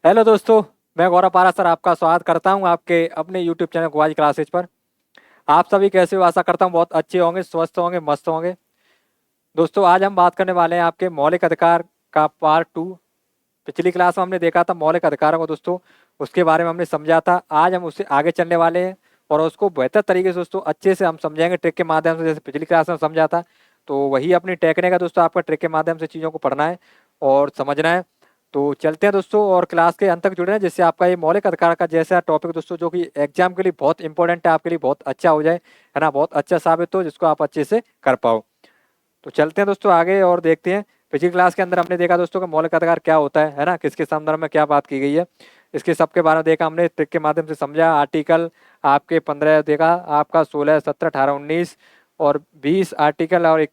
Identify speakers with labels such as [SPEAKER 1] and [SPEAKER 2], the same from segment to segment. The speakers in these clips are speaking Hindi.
[SPEAKER 1] हेलो दोस्तों। मैं गौरव पारा सर आपका स्वागत करता हूं आपके अपने यूट्यूब चैनल कुआज क्लासेज पर। आप सभी कैसे हो? आशा करता हूं बहुत अच्छे होंगे, स्वस्थ होंगे, मस्त होंगे। दोस्तों आज हम बात करने वाले हैं आपके मौलिक अधिकार का पार्ट 2। पिछली क्लास में हमने देखा था मौलिक अधिकारों को दोस्तों, उसके बारे में हमने समझा था। आज हम उससे आगे चलने वाले हैं और उसको बेहतर तरीके से दोस्तों अच्छे से हम समझाएंगे ट्रिक के माध्यम से, जैसे पिछली क्लास में समझा था। तो वही अपनी टेक्निक है दोस्तों, आपका ट्रिक के माध्यम से चीज़ों को पढ़ना है और समझना है। तो चलते हैं दोस्तों और क्लास के अंत तक जुड़े हैं, जिससे आपका ये मौलिक अधिकार का जैसा टॉपिक दोस्तों जो कि एग्जाम के लिए बहुत इंपॉर्टेंट है, आपके लिए बहुत अच्छा हो जाए, है ना, बहुत अच्छा साबित हो, जिसको आप अच्छे से कर पाओ। तो चलते हैं दोस्तों आगे और देखते हैं। पिछली क्लास के अंदर हमने देखा दोस्तों कि मौलिक अधिकार क्या होता है ना, किसके संदर्भ में क्या बात की गई है, इसके सबके बारे में देखा हमने, ट्रिक के माध्यम से समझा। आर्टिकल आपके 15 देखा, आपका 16, 17, 18, 19 और 20 आर्टिकल और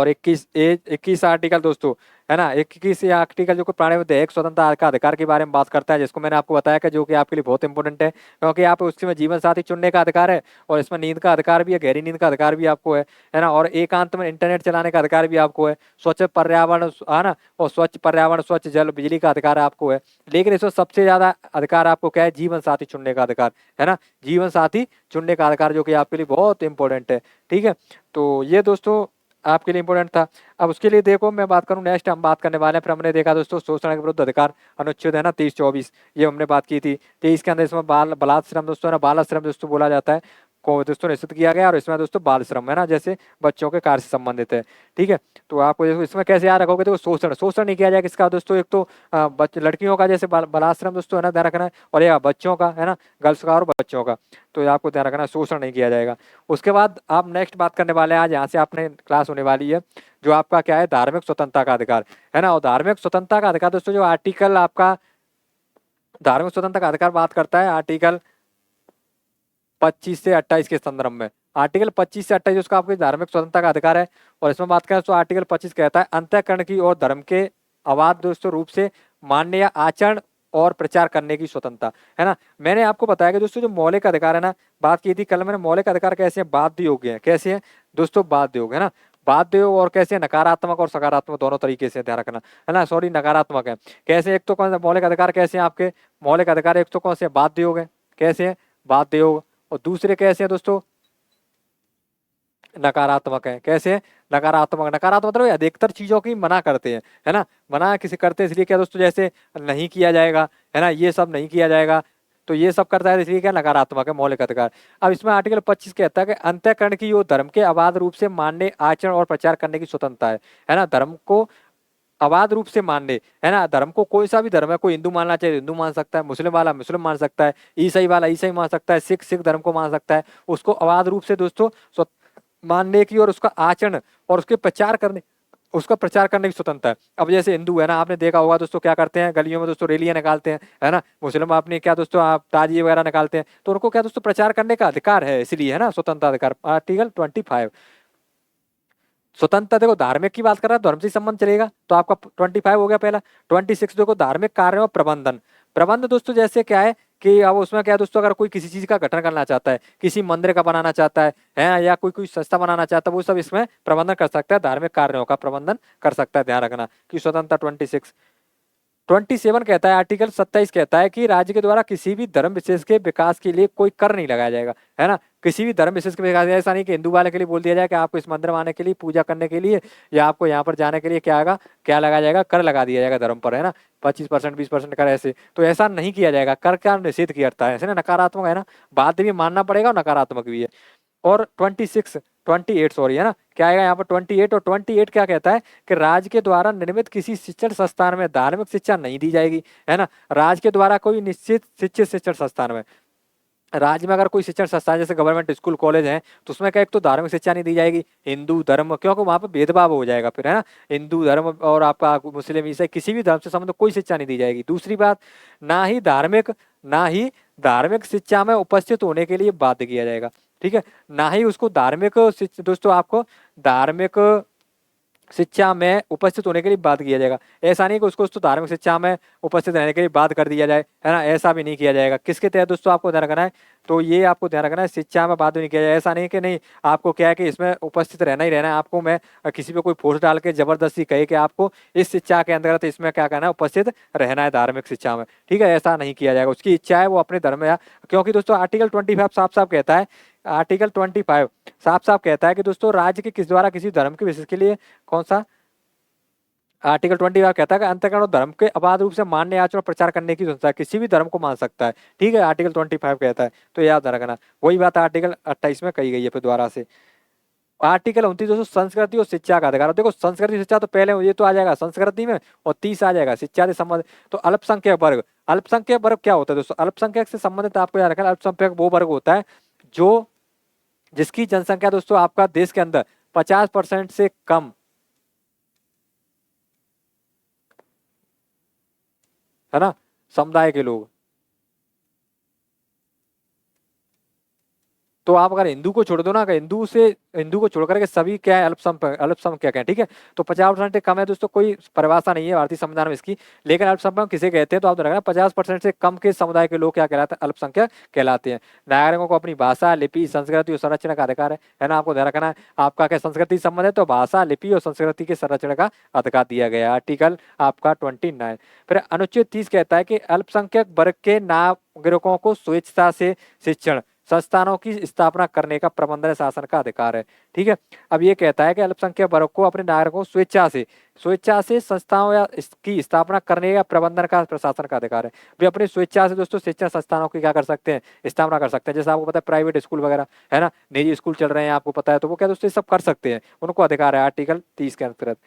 [SPEAKER 1] 21 आर्टिकल दोस्तों, है ना। 21 आर्टिकल जो कि प्राणिक स्वतंत्रता का अधिकार के बारे में बात करता है, जिसको मैंने आपको बताया कि जो कि आपके लिए बहुत इंपॉर्टेंट है, क्योंकि आप उसमें जीवन साथी चुनने का अधिकार है और इसमें नींद का अधिकार भी है, गहरी नींद का अधिकार भी आपको है ना, और एकांत में इंटरनेट चलाने का अधिकार भी आपको है, स्वच्छ पर्यावरण, है ना, और स्वच्छ पर्यावरण, स्वच्छ जल, बिजली का अधिकार आपको है। लेकिन इसमें सबसे ज्यादा अधिकार आपको क्या है? जीवन साथी चुनने का अधिकार, है ना, जीवन साथी चुनने का अधिकार, जो कि आपके लिए बहुत इंपॉर्टेंट है। ठीक है, तो ये दोस्तों आपके लिए इंपॉर्टेंट था। अब उसके लिए देखो, मैं बात करूं, नेक्स्ट हम बात करने वाले हैं। फिर हमने देखा दोस्तों शोषण के विरुद्ध अधिकार अनुच्छेद, है ना, 23-24, ये हमने बात की थी। 23 के अंदर इसमें बाल श्रम दोस्तों, है ना, बाल श्रम दोस्तों बोला जाता है को दोस्तों निश्चित किया गया, और इसमें दोस्तों बाल श्रम, है ना, जैसे बच्चों के कार्य से संबंधित है। ठीक है, तो आपको इसमें कैसे याद रखोगे? देखो, शोषण शोषण नहीं किया जाएगा किसका दोस्तों? एक तो लड़कियों का जैसे बालाश्रम दोस्तों, है ना, ध्यान रखना है, और या बच्चों का, है ना, गर्ल्स का और बच्चों का, तो ये आपको ध्यान रखना है, शोषण नहीं किया जाएगा। उसके बाद आप नेक्स्ट बात करने वाले हैं, आज यहाँ से आपने क्लास होने वाली है, जो आपका क्या है? धार्मिक स्वतंत्रता का अधिकार, है ना। और धार्मिक स्वतंत्रता का अधिकार दोस्तों, जो आर्टिकल आपका धार्मिक स्वतंत्रता का अधिकार बात करता है, आर्टिकल 25 से 28 के संदर्भ में। आर्टिकल 25 से 28 उसका आपकी धार्मिक स्वतंत्रता का अधिकार है। और इसमें बात करें तो आर्टिकल 25 कहता है अंतःकरण की और धर्म के अबाध दोस्तों रूप से मान्य या आचरण और प्रचार करने की स्वतंत्रता, है ना। मैंने आपको बताया कि दोस्तों जो मौलिक अधिकार है ना, बात की थी कल मैंने, मौलिक अधिकार कैसे हैं? बाध्य योग्य हैं। कैसे हैं दोस्तों? बाध्य योग्य, है ना। बाध्य योग और कैसे हैं? नकारात्मक और सकारात्मक दोनों तरीके से, ध्यान रखना, है ना, सॉरी, नकारात्मक है। कैसे? एक तो कौन सा मौलिक अधिकार कैसे हैं आपके? मौलिक अधिकार एक तो कौन से? बाध्य योग है। कैसे हैं? बाध्य योग। और दूसरे कैसे हैं दोस्तों? नकारात्मक है। कैसे? नकारात्मक। नकारात्मक मतलब अधिकतर चीजों की मना करते हैं, है ना, मना किसी करते हैं, इसलिए क्या दोस्तों, जैसे नहीं किया जाएगा, है ना, ये सब नहीं किया जाएगा, तो ये सब करता है, इसलिए क्या? नकारात्मक है, मौलिक अधिकार। अब इसमें आर्टिकल 25 कहता है कि अंतःकरण की यो धर्म के अबाध रूप से मानने, आचरण और प्रचार करने की स्वतंत्रता है ना, धर्म को अबाध रूप से मानने, है ना, धर्म को कोई सा भी धर्म है, कोई हिंदू मानना चाहे हिंदू मान सकता है, मुस्लिम वाला मुस्लिम मान सकता है, ईसाई वाला ईसाई मान सकता है, सिख धर्म को मान सकता है, उसको अबाध रूप से दोस्तों मानने की और उसका आचरण और उसके प्रचार करने, उसका प्रचार करने की स्वतंत्रता है। अब जैसे हिंदू है ना, आपने देखा होगा दोस्तों क्या करते हैं, गलियों में दोस्तों रैलियां निकालते हैं, है ना। मुस्लिम आपने क्या दोस्तों, आप ताजिए वगैरह निकालते हैं, तो उनको क्या दोस्तों प्रचार करने का अधिकार है, इसलिए, है ना, स्वतंत्रता अधिकार, आर्टिकल 25। स्वतंत्रता देखो, धार्मिक की बात कर रहा है, धर्म से संबंध चलेगा, तो आपका 25 हो गया पहला। 26 देखो, धार्मिक कार्यों प्रबंधन। प्रबंध दोस्तों जैसे क्या है कि अब उसमें क्या है दोस्तों, अगर कोई किसी चीज का गठन करना चाहता है, किसी मंदिर का बनाना चाहता है, या कोई कोई संस्था बनाना चाहता है, वो सब इसमें प्रबंधन कर सकता है, धार्मिक कार्यों का प्रबंधन कर सकता है, ध्यान रखना कि स्वतंत्रता 26। 27 कहता है, आर्टिकल 27 कहता है कि राज्य के द्वारा किसी भी धर्म विशेष के विकास के लिए कोई कर नहीं लगाया जाएगा, है ना। किसी भी धर्म विशेष के विकास, ऐसा नहीं कि हिंदू वाले के लिए बोल दिया जाए कि आपको इस मंदिर में आने के लिए, पूजा करने के लिए, या आपको यहाँ पर जाने के लिए क्या आएगा, क्या लगाया जाएगा? कर लगा दिया जाएगा धर्म पर, है ना, 25%, 20% कर, ऐसे तो ऐसा नहीं किया जाएगा। कर क्या निषेध किया है, ऐसे ना, नकारात्मक है ना, बात भी मानना पड़ेगा और नकारात्मक भी है। और 28 सॉरी, है ना, क्या आएगा यहाँ पर? 28। और 28 क्या कहता है कि राज्य के द्वारा निर्मित किसी शिक्षण संस्थान में धार्मिक शिक्षा नहीं दी जाएगी, है ना। राज्य के द्वारा कोई निश्चित शिक्षित शिक्षण संस्थान में, राज्य में अगर कोई शिक्षण संस्थान जैसे गवर्नमेंट स्कूल कॉलेज है, तो उसमें क्या, एक तो धार्मिक शिक्षा नहीं दी जाएगी, हिंदू धर्म, क्योंकि वहां पर भेदभाव हो जाएगा फिर, है ना। हिंदू धर्म और आपका मुस्लिम ईसाई किसी भी धर्म से संबंधित कोई शिक्षा नहीं दी जाएगी। दूसरी बात, ना ही धार्मिक शिक्षा में उपस्थित होने के लिए बाध्य किया जाएगा। ठीक है, ना ही उसको धार्मिक दोस्तों आपको धार्मिक शिक्षा में उपस्थित होने के लिए बात किया जाएगा। ऐसा नहीं कि उसको उसको धार्मिक शिक्षा में उपस्थित रहने के लिए बात कर दिया जाए, है ना, ऐसा भी नहीं किया जाएगा। किसके तहत दोस्तों आपको ध्यान रखना है? तो ये आपको ध्यान रखना है, शिक्षा में बात भी नहीं किया जाए। ऐसा नहीं कि नहीं आपको क्या है कि इसमें उपस्थित रहना ही रहना है, आपको मैं किसी पे कोई फोर्स डाल के जबरदस्ती कहे कि आपको इस शिक्षा के अंतर्गत इसमें क्या करना है, उपस्थित रहना है धार्मिक शिक्षा में, ठीक है, ऐसा नहीं किया जाएगा। उसकी इच्छा है वो अपने धर्म या, क्योंकि दोस्तों आर्टिकल 25 साफ साफ कहता है, आर्टिकल 25 साफ साफ कहता है कि दोस्तों राज्य के किस द्वारा किसी धर्म के विशेष के लिए, कौन सा आर्टिकल 25 कहता है कि अंतःकरण और धर्म के अबाध रूप से मान्य आचरण और प्रचार करने की स्वतंत्रता है, किसी भी धर्म को मान सकता है, ठीक है, आर्टिकल 25 कहता है, तो याद रखना। वही बात आर्टिकल 28 में कही गई है फिर दोबारा से। आर्टिकल 29 दोस्तों संस्कृति और शिक्षा का अधिकार। देखो संस्कृति शिक्षा तो पहले ये तो आ जाएगा संस्कृति में, और 30 आ जाएगा शिक्षा से संबंधित। तो अल्पसंख्यक वर्ग, अल्पसंख्यक वर्ग क्या होता है दोस्तों, अल्पसंख्यक से संबंधित आपको याद रखना, अल्पसंख्यक वो वर्ग होता है जो जिसकी जनसंख्या दोस्तों आपका देश के अंदर 50% से कम, है ना, समुदाय के लोग। तो आप अगर हिंदू को छोड़ दो ना, हिंदू को छोड़ करके सभी क्या है, अल्पसंख्यक है, ठीक है। तो 50% कम है दोस्तों, कोई परिभाषा नहीं है भारतीय संविधान में इसकी, लेकिन अल्पसंख्यक किसे कहते हैं, तो आप रखना 50% से कम के समुदाय के लोग क्या कहलाते हैं, अल्पसंख्यक कहलाते हैं। नागरिकों को अपनी भाषा, लिपि, संस्कृति और संरक्षण का अधिकार है ना, आपको ध्यान रखना है। आपका क्या संस्कृति संबंध है, तो भाषा, लिपि और संस्कृति के संरक्षण का अधिकार दिया गया है, आर्टिकल आपका 29। फिर अनुच्छेद 30 कहता है कि अल्पसंख्यक वर्ग के नागरिकों को स्वेच्छा से शिक्षण संस्थानों की स्थापना करने का प्रबंधन शासन का अधिकार है, ठीक है। अब ये कहता है कि अल्पसंख्यक वर्ग को अपने नागरिकों को स्वेच्छा से संस्थाओं या इसकी स्थापना करने या प्रबंधन का प्रशासन का अधिकार है। वे अपनी स्वेच्छा से दोस्तों शिक्षण संस्थानों की क्या कर सकते हैं, स्थापना कर सकते हैं। जैसे आपको पता है प्राइवेट स्कूल वगैरह है ना, निजी स्कूल चल रहे हैं आपको पता है, तो वो क्या दोस्तों सब कर सकते हैं, उनको अधिकार है आर्टिकल 30 के अंतर्गत।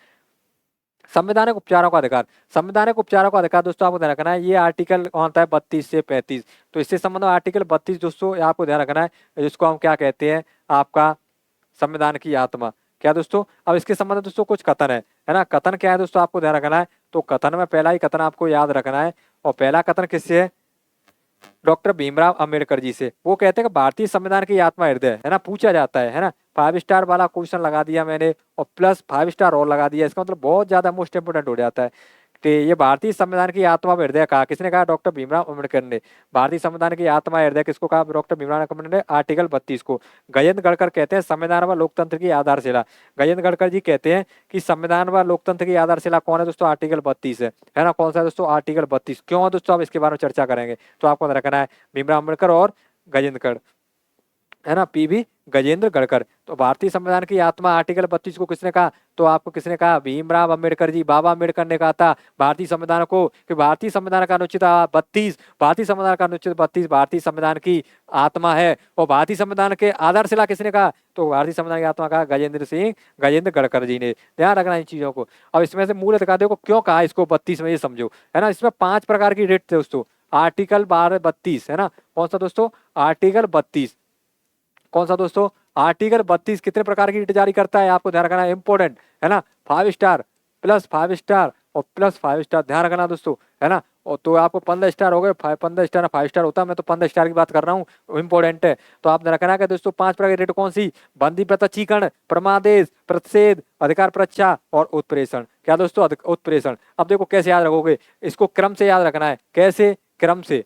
[SPEAKER 1] संवैधानिक उपचारों का अधिकार, संवैधानिक उपचारों का अधिकार दोस्तों आपको ध्यान रखना है, ये आर्टिकल कौन सा है 32 से 35। तो इससे संबंध में आर्टिकल 32 दोस्तों आपको ध्यान रखना है, जिसको हम क्या कहते हैं आपका संविधान की आत्मा, क्या दोस्तों। अब इसके संबंध में दोस्तों कुछ कथन है ना, कथन क्या है दोस्तों आपको ध्यान रखना है। तो कथन में पहला ही कथन आपको याद रखना है, और पहला कथन किससे है, डॉक्टर भीमराव अंबेडकर जी से। वो कहते हैं कि भारतीय संविधान की आत्मा हृदय है ना, पूछा जाता है ना, 5 स्टार वाला क्वेश्चन लगा दिया मैंने और प्लस 5 स्टार और लगा दिया, इसका मतलब बहुत ज्यादा मोस्ट इंपोर्टेंट हो जाता है। तो ये भारतीय संविधान की आत्मा व हृदय कहा, किसने कहा, डॉक्टर भीमराव अम्बेडकर ने। भारतीय संविधान की आत्मा हृदय किसको कहा, डॉक्टर भीमराव अम्बेडकर ने, आर्टिकल 32 को। गजेंद्र गढ़कर कहते हैं संविधान व लोकतंत्र की आधारशिला, गजेंद्र गढ़कर जी कहते हैं कि संविधान व लोकतंत्र की आधारशिला कौन है दोस्तों, आर्टिकल 32 है ना, कौन सा है दोस्तों, आर्टिकल 32। क्यों है दोस्तों, अब इसके बारे में चर्चा करेंगे, तो आपको रखना है भीमराव अम्बेडकर और गजेंद्र गढ़, है ना, पीवी गजेंद्र गढ़कर। तो भारतीय संविधान की आत्मा आर्टिकल 32 को किसने कहा, तो आपको किसने कहा, भीमराव अंबेडकर जी, बाबा अंबेडकर ने कहा था भारतीय संविधान को, कि भारतीय संविधान का अनुच्छेद 32, भारतीय संविधान का अनुच्छेद 32 भारतीय संविधान की आत्मा है। और भारतीय संविधान के आधारशिला किसने कहा, तो भारतीय संविधान की आत्मा कहा गजेंद्र गढ़कर जी ने। ध्यान रखना इन चीजों को। अब इसमें से मूल अधिकारियों को क्यों कहा इसको 32 में, ये समझो, है ना। इसमें 5 प्रकार की रेट थे दोस्तों, आर्टिकल 32 है ना, कौन सा दोस्तों, आर्टिकल 32, कौन सा दोस्तों, आर्टिकल 32 कितने प्रकार की रीट जारी करता है, आपको ध्यान रखना है, इंपोर्टेंट है ना, 5 स्टार प्लस 5 स्टार और प्लस 5 स्टार, ध्यान रखना दोस्तों, है ना। और तो आपको 15 स्टार हो गए, 15 स्टार 5 स्टार होता है, मैं तो 15 स्टार की बात कर रहा हूँ, इंपोर्टेंट है। तो आप ध्यान रखना है दोस्तों 5 प्रकार की रेट कौन सी, बंदी प्रत्यक्षीकरण, परमादेश, प्रतिषेध, अधिकार परीक्षा और उत्प्रेषण। क्या दोस्तों, उत्प्रेषण। अब देखो कैसे याद रखोगे इसको, क्रम से याद रखना है, कैसे, क्रम से,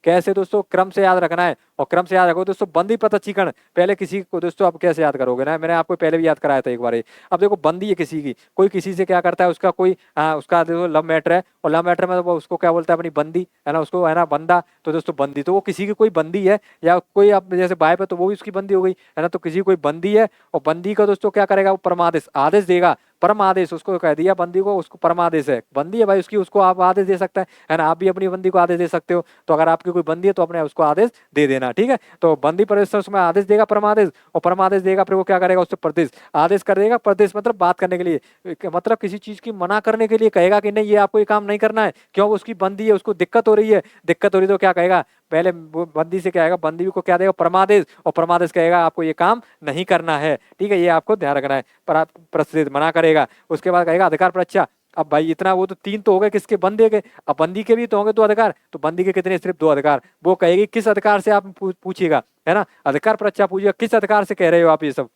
[SPEAKER 1] कैसे दोस्तों, क्रम से याद रखना है। और क्रम से याद रखो दोस्तों, बंदी प्रत्यक्षीकरण पहले किसी को दोस्तों, आप कैसे याद करोगे ना, मैंने आपको पहले भी याद कराया था एक बार। अब देखो बंदी है किसी की, कोई किसी से क्या करता है, उसका कोई उसका देखो लव मैटर है, और लव मैटर में वो उसको क्या बोलता है, अपनी बंदी, है ना, उसको है ना बंदा, तो दोस्तों बंदी, तो वो किसी की कोई बंदी है, या कोई आप जैसे बाइप है तो वो भी उसकी बंदी हो गई, है ना, तो किसी कोई बंदी है, और बंदी का दोस्तों क्या करेगा, वो परमादेश आदेश देगा, परम आदेश, उसको कह दिया बंदी को, उसको परम आदेश है, बंदी है भाई उसकी, उसको आप आदेश दे सकता है ना, आप भी अपनी बंदी को आदेश दे सकते हो। तो अगर आपकी कोई बंदी है तो अपने उसको आदेश दे देना, ठीक है। तो बंदी प्रदेश उसमें आदेश देगा परमादेश, और परमादेश देगा फिर वो क्या करेगा, उससे प्रदेश आदेश कर देगा। प्रदेश मतलब बात करने के लिए, मतलब किसी चीज की मना करने के लिए कहेगा कि नहीं ये आपको ये काम नहीं करना है, क्यों, उसकी बंदी है, उसको दिक्कत हो रही है, दिक्कत हो रही तो क्या कहेगा, पहले वो बंदी से क्या आएगा, बंदी को क्या देगा, परमादेश, और परमादेश कहेगा आपको ये काम नहीं करना है, ठीक है, ये आपको ध्यान रखना है। प्रसिद्ध मना करेगा, उसके बाद कहेगा अधिकार परीक्षा। अब भाई इतना, वो तो 3 तो हो गए, किसके, बंदे के, अब बंदी के भी तो होंगे 2 अधिकार, तो बंदी के कितने, सिर्फ 2 अधिकार। वो कहेगी किस अधिकार से आप पूछिएगा, है ना, अधिकार परीक्षा पूछिएगा, किस अधिकार से कह रहे हो आप ये सब,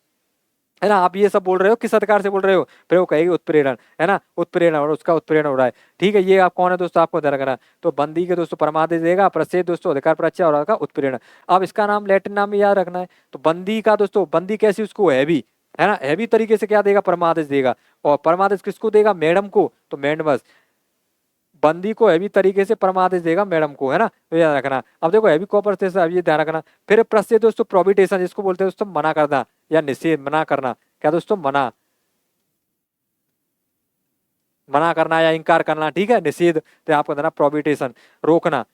[SPEAKER 1] है ना, आप ये सब बोल रहे हो किस अधिकार से बोल रहे हो, फिर वो कहेगी उत्प्रेरण, है ना, उत्प्रेरण और उसका उत्प्रेरण हो रहा है। ठीक है, ये आप कौन है दोस्तों, आपको ध्यान रखना। तो बंदी के दोस्तों परमादेश देगा, प्रच्छेद दोस्तों अधिकार प्रत्यय और का उत्प्रेरण। अब इसका नाम लैटिन नाम भी याद रखना है। तो बंदी का दोस्तों, बंदी कैसी, उसको हैवी, है ना, हैवी तरीके से क्या देगा, परमादेश देगा। और परमादेश किसको देगा, मैडम को, तो मैडम, बंदी को हैवी तरीके से परमादेश देगा मैडम को, है ना, तो याद रखना। अब देखो हैवी कॉपर से अब ये ध्यान रखना। फिर प्रत्यय दोस्तों प्रोहिबिटेशन, जिसको बोलते हैं दोस्तों मना करना या निषेध, मना करना, क्या दोस्तों, मना, मना करना या इंकार करना, ठीक है, निषेध, तो आपको देना प्रोहिबिटेशन, रोकना।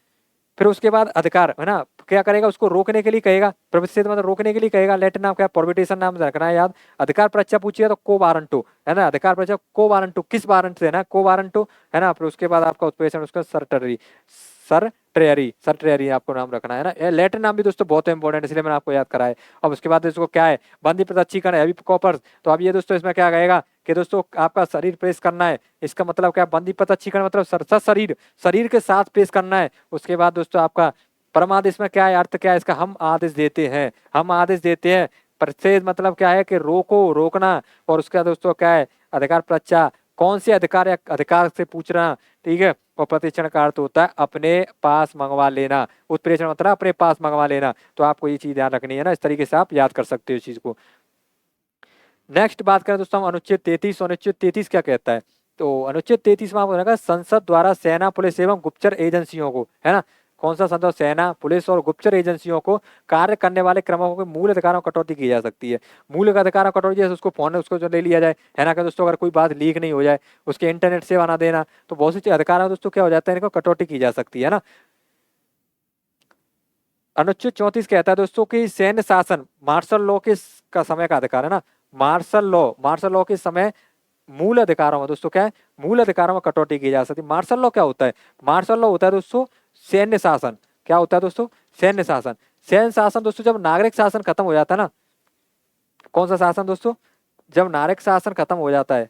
[SPEAKER 1] फिर उसके बाद अधिकार, है ना, क्या करेगा, उसको रोकने के लिए कहेगा, प्रतिषेध मतलब रोकने के लिए कहेगा, लेटिन नाम क्या, प्रोहिबिटेशन नाम रखना है याद। अधिकार प्रत्यय पूछिए तो को वारंटो, है ना, अधिकार प्रत्यय को वारंटो, किस वारंट से, है ना, को वारंटो, है ना। फिर उसके बाद आपका उत्प्रेषण, उसका सरटरी, सर ट्रेयरी आपको नाम रखना है ना। ये लैटिन नाम भी दोस्तों बहुत इंपॉर्टेंट है, इसलिए मैंने आपको याद कराया है। अब उसके बाद इसको क्या है, बंदी प्रत्यक्षीकरण हैवी कॉपर्स। तो अब ये दोस्तों इसमें क्या कहेगा कि दोस्तों आपका शरीर प्रेस करना है, इसका मतलब क्या, बंदी प्रत्यक्षीकरण मतलब शरीर, शरीर के साथ पेश करना है। उसके बाद दोस्तों आपका परमादेश में क्या है, अर्थ क्या है इसका, हम आदेश देते हैं, हम आदेश देते हैं। प्रतिषेध मतलब क्या है कि रोको, रोकना। और उसका दोस्तों क्या है, अधिकार प्रत्याह, कौन से अधिकार या अधिकार से पूछना, ठीक है। और प्रतिक्षण का अर्थ होता है अपने पास मंगवा लेना, उत्प्रेषण मतलब अपने पास मंगवा लेना। तो आपको ये चीज ध्यान रखनी है ना, इस तरीके से आप याद कर सकते हो इस चीज को। नेक्स्ट बात करें दोस्तों हम अनुच्छेद 33। अनुच्छेद 33 क्या कहता है, तो अनुच्छेद 33 में आपको रहेगा संसद द्वारा सेना, पुलिस एवं गुप्तचर एजेंसियों को, है ना, कौन सा संसद, सेना, पुलिस और गुप्तचर एजेंसियों को कार्य करने वाले क्रमों के मूल अधिकारों में कटौती की जा सकती है। मूल अधिकारों में कटौती, जैसे उसको फोन उसको जो ले लिया जाए, है ना, कि दोस्तों अगर कोई बात लीक नहीं हो जाए, उसके इंटरनेट सेवा ना देना, तो बहुत सी अधिकार है दोस्तों क्या हो जाता है, इनको कटौती की जा सकती है ना। अनुच्छेद 34 कहता है दोस्तों कि सैन्य शासन, मार्शल लॉ के का समय का अधिकार, है ना, मार्शल लॉ के समय मूल अधिकारों में दोस्तों क्या है, मूल अधिकारों में कटौती की जा सकती है। मार्शल लॉ क्या होता है, मार्शल लॉ होता है दोस्तों सैन्य शासन। क्या होता है दोस्तों, सैन्य शासन। सैन्य शासन दोस्तों जब नागरिक शासन खत्म हो जाता है ना, कौन सा शासन दोस्तों, जब नागरिक शासन खत्म हो जाता है,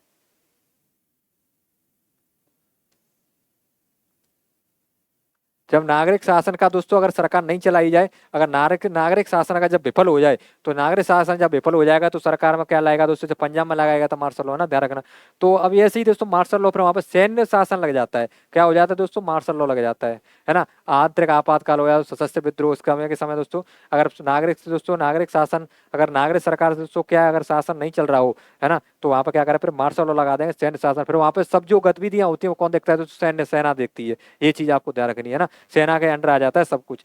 [SPEAKER 1] जब नागरिक शासन का दोस्तों अगर सरकार नहीं चलाई जाए, अगर नागरिक नागरिक शासन अगर जब विफल हो जाए, तो नागरिक शासन जब विफल हो जाएगा तो सरकार में क्या लाएगा दोस्तों, जब पंजाब में लगाएगा तो मार्शल लॉ, ना ध्यान रखना। तो अब ऐसे ही दोस्तों मार्शल लॉ, फिर वहां पर सैन्य शासन लग जाता है, क्या हो जाता है दोस्तों, मार्शल लॉ लग जाता है ना। आंतरिक आपातकाल हो या सशस्त्र विद्रोह, उस समय दोस्तों अगर नागरिक शासन, अगर नागरिक सरकार से दोस्तों क्या है, अगर शासन नहीं चल रहा हो, है ना, तो वहां पर क्या करें, फिर मार्शल लॉ लगा देंगे, सैन्य शासन। फिर वहां पर सब जो गतिविधियां होती है वो कौन देखता है, तो सैन्य सेना देखती है। ये चीज आपको ध्यान रखनी है ना, सेना के अंडर आ जाता है सब कुछ।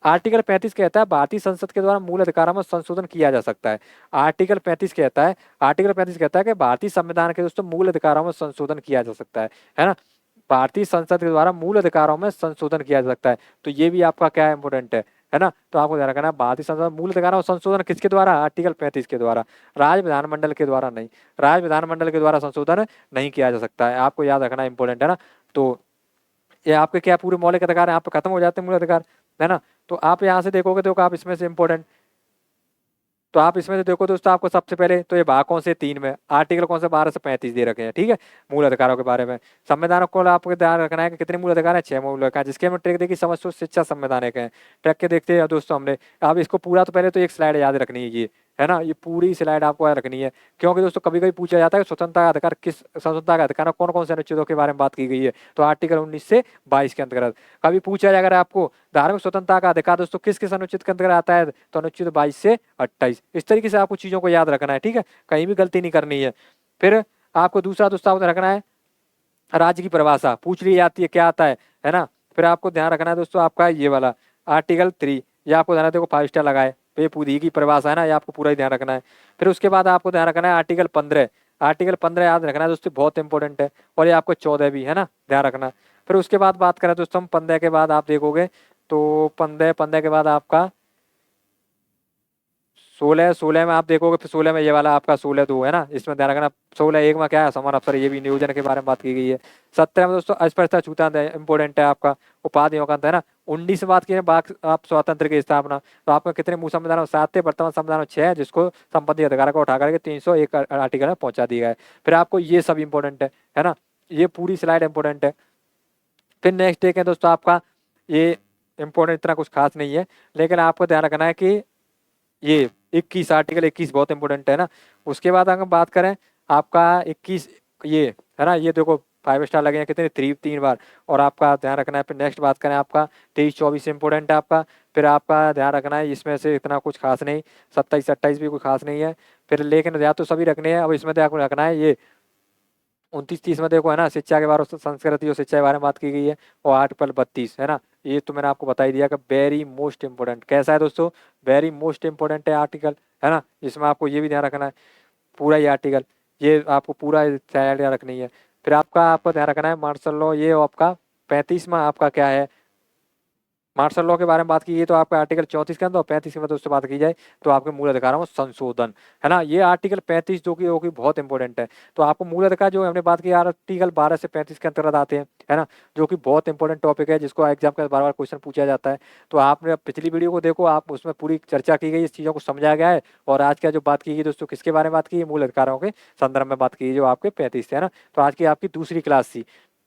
[SPEAKER 1] आर्टिकल 35 कहता है भारतीय संसद के द्वारा मूल अधिकारों में संशोधन किया जा सकता है। आर्टिकल 35 कहता है कि भारतीय संविधान के दोस्तों मूल अधिकारों में संशोधन किया जा सकता है ना। भारतीय संसद के द्वारा मूल अधिकारों में संशोधन किया जा सकता है। तो ये भी आपका क्या है, इंपोर्टेंट है ना। तो आपको ध्यान रखना है भारतीय संसद मूल अधिकारों में संशोधन किसके द्वारा, आर्टिकल 35 के द्वारा, राज्य विधानमंडल के द्वारा नहीं, राज्य विधानमंडल के द्वारा संशोधन नहीं किया जा सकता है। आपको याद रखना इंपोर्टेंट है ना। तो ये आपके क्या पूरे मौलिक अधिकार यहाँ पे खत्म हो जाते हैं, मूल अधिकार, है ना। तो आप यहाँ से देखोगे तो आप इसमें से इंपोर्टेंट, तो आप इसमें से देखो दोस्तों, आपको सबसे पहले तो ये भाग कौन से, 3 में आर्टिकल कौन से 12 से 35 दे रखे हैं, ठीक है, मूल अधिकारों के बारे में। संविधान को आपको ध्यान रखना है कि कितने मूल अधिकार है, 6 मूल अधिकार, जिसके हम ट्रैक देखिए, समझ शिक्षा संविधान है ट्रैक के देखते हैं दोस्तों हमने। अब इसको पूरा, तो पहले तो एक स्लाइड याद रखनी है ये, है ना, ये पूरी स्लाइड आपको याद रखनी है, क्योंकि दोस्तों कभी कभी पूछा जाता है स्वतंत्रता का अधिकार, किस स्वतंत्रता का अधिकार कौन कौन से अनुच्छेदों के बारे में बात की गई है, तो आर्टिकल 19 से 22 के अंतर्गत। कभी पूछा जाए अगर आपको धार्मिक स्वतंत्रता का अधिकार दोस्तों किस किस अनुच्छेद के अंतर्गत आता है, तो अनुच्छेद 22 से 28। इस तरीके से आपको चीजों को याद रखना है, ठीक है, कहीं भी गलती नहीं करनी है। फिर आपको दूसरा दोस्तों रखना है, राज्य की परिभाषा पूछ ली जाती है, क्या आता है ना। फिर आपको ध्यान रखना है दोस्तों आपका ये वाला आर्टिकल 3, ये आपको ध्यान देखो 5 स्टार लगाए, पे पूरी की परिभाषा है ना, ये आपको पूरा ही ध्यान रखना है। फिर उसके बाद आपको ध्यान रखना है आर्टिकल 15, आर्टिकल 15 याद रखना है दोस्तों, बहुत इंपॉर्टेंट है। और ये आपको 14 भी है ना, ध्यान रखना। फिर उसके बाद बात करें दोस्तों हम 15 के बाद आप देखोगे तो 15 के बाद आपका 16 में आप देखोगे, फिर 16 में ये वाला आपका 16(2) है ना, इसमें ध्यान रखना। 16(1) में क्या है, समान अवसर, ये भी नियोजन के बारे में बात की गई है। 17 में दोस्तों अस्पृश्यता छूतांत इंपोर्टेंट है आपका, उपाधियों का अंत, है ना। 19 में बात की आप स्वातंत्र की स्थापना, तो आपका कितने मूल संविधान में 7 थे, वर्तमान संविधान में 6 है, जिसको संपत्ति अधिकार को उठा करके 301 आर्टिकल में पहुंचा दिया है। फिर आपको ये सब इंपोर्टेंट है ना, ये पूरी स्लाइड इंपोर्टेंट है। फिर नेक्स्ट एक है दोस्तों आपका, ये इंपोर्टेंट इतना कुछ खास नहीं है, लेकिन आपको ध्यान रखना है कि ये 21 आर्टिकल 21 बहुत इंपॉर्टेंट है ना। उसके बाद अगर बात करें आपका 21 ये है ना, ये देखो 5 स्टार लगे हैं कितने 3 बार। और आपका ध्यान रखना है। फिर नेक्स्ट बात करें आपका 23-24 इंपॉर्टेंट है आपका। फिर आपका ध्यान रखना है इसमें से इतना कुछ खास नहीं, 27-28 भी कोई खास नहीं है। फिर लेकिन या तो सभी रखने हैं। अब इसमें आपको रखना है ये 29-30 में देखो है ना, शिक्षा के बारे में, संस्कृति और शिक्षा के बारे में बात की गई है। और आर्टिकल 32 है ना, ये तो मैंने आपको बता ही दिया कि वेरी मोस्ट इंपोर्टेंट कैसा है दोस्तों, वेरी मोस्ट इंपोर्टेंट है आर्टिकल, है ना। इसमें आपको ये भी ध्यान रखना है पूरा ये आर्टिकल, ये आपको पूरा तैयारी रखनी है। फिर आपका आपको ध्यान रखना है मार्शल लॉ, ये आपका 35वां आपका क्या है, मार्शल लॉ के बारे में बात की गई तो आपका आर्टिकल 34 के अंदर, और 35 के अंदर उससे बात की जाए तो आपके मूल अधिकारों में संशोधन, है ना। ये आर्टिकल 35 जो कि होगी बहुत इंपॉर्टेंट है। तो आपको मूल अधिकार जो हमने बात की आर्टिकल 12 से 35 के अंतर्गत आते हैं, है ना, जो कि बहुत इंपॉर्टेंट टॉपिक है जिसको एग्जाम का बार बार क्वेश्चन पूछा जाता है। तो आपने पिछली वीडियो को देखो, आप उसमें पूरी चर्चा की गई, इस चीज़ों को समझाया गया है। और आज का जो बात की गई दोस्तों, किसके बारे में बात की, मूल अधिकारों के संदर्भ में बात की गई जो आपके 35 थे, है ना। तो आज की आपकी दूसरी क्लास थी,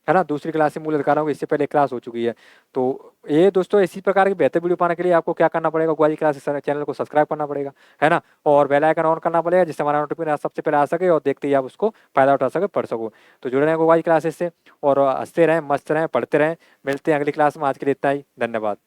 [SPEAKER 1] है ना, दूसरी क्लास से मूल अधिकारों की, इससे पहले एक क्लास हो चुकी है। तो ये दोस्तों इसी प्रकार की बेहतर वीडियो पाने के लिए आपको क्या करना पड़ेगा, गोवाजी क्लासेस चैनल को सब्सक्राइब करना पड़ेगा, है ना। और बेल आइकन ऑन करना पड़ेगा जिससे हमारा नोटिफिकेशन सबसे पहले आ सके और देखते ही आप उसको फायदा उठा सके, पढ़ सको। तो जुड़े रहें गोवाजी क्लासेस से और हंसते रहें, मस्त रहें, पढ़ते रहें। मिलते हैं अगली क्लास में, आज के लिए इतना ही, धन्यवाद।